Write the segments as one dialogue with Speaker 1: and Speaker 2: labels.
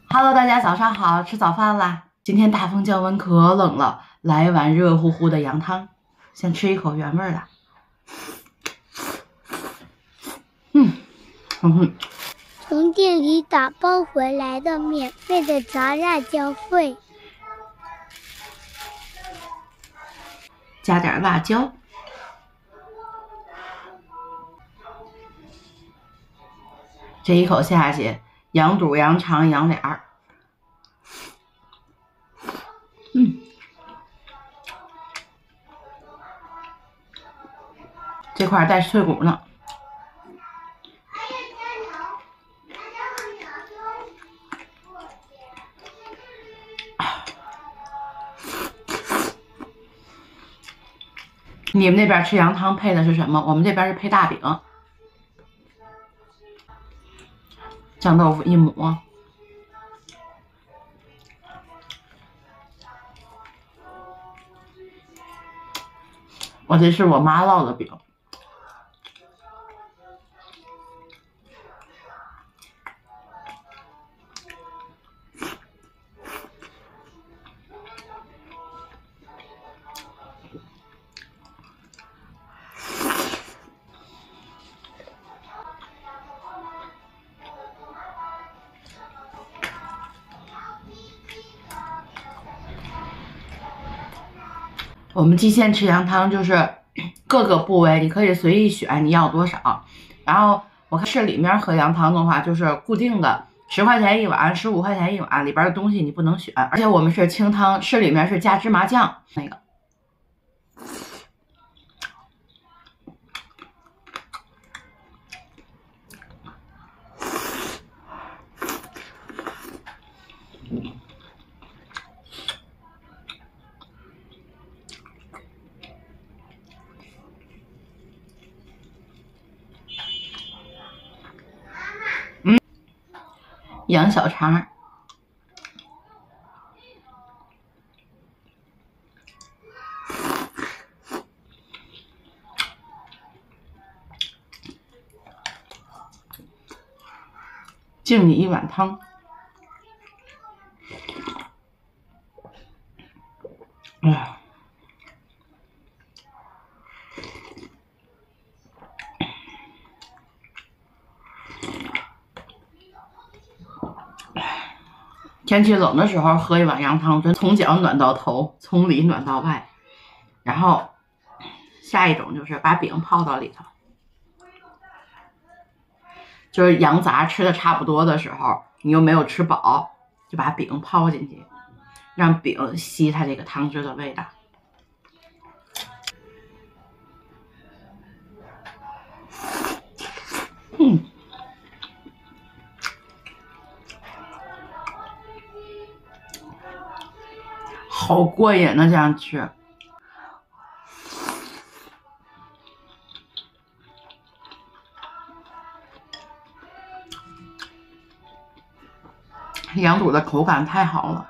Speaker 1: Hello， 大家早上好，吃早饭啦！今天大风降温可冷了，来一碗热乎乎的羊汤，先吃一口原味的。
Speaker 2: 从店里打包回来的免费的炸辣椒碎，
Speaker 1: 加点辣椒，这一口下去，羊肚、羊肠、羊脸儿，这块带脆骨呢。你们那边吃羊汤配的是什么？我们这边是配大饼，酱豆腐一抹，我这是我妈烙的饼。我们蓟县吃羊汤就是各个部位你可以随意选你要多少，然后我看市里面喝羊汤的话就是固定的10块钱一碗，15块钱一碗，里边的东西你不能选，而且我们是清汤，市里面是加芝麻酱那个。羊小肠，敬你一碗汤。天气冷的时候喝一碗羊汤，从脚暖到头，从里暖到外。然后下一种就是把饼泡到里头，就是羊杂吃的差不多的时候，你又没有吃饱，就把饼泡进去，让饼吸它这个汤汁的味道。好过瘾呢，这样吃。羊肚的口感太好了。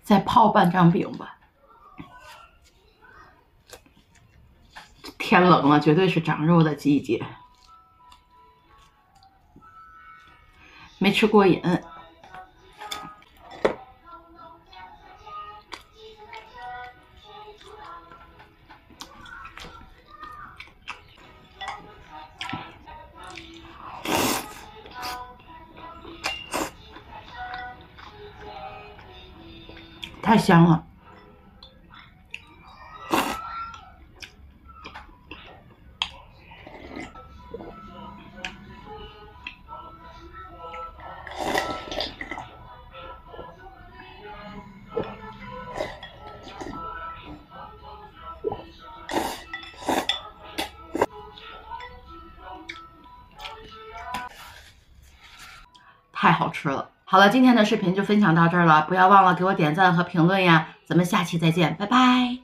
Speaker 1: 再泡半张饼吧。天冷了，绝对是长肉的季节。没吃过瘾。太香了。太好吃了！好了，今天的视频就分享到这儿了，不要忘了给我点赞和评论呀，咱们下期再见，拜拜。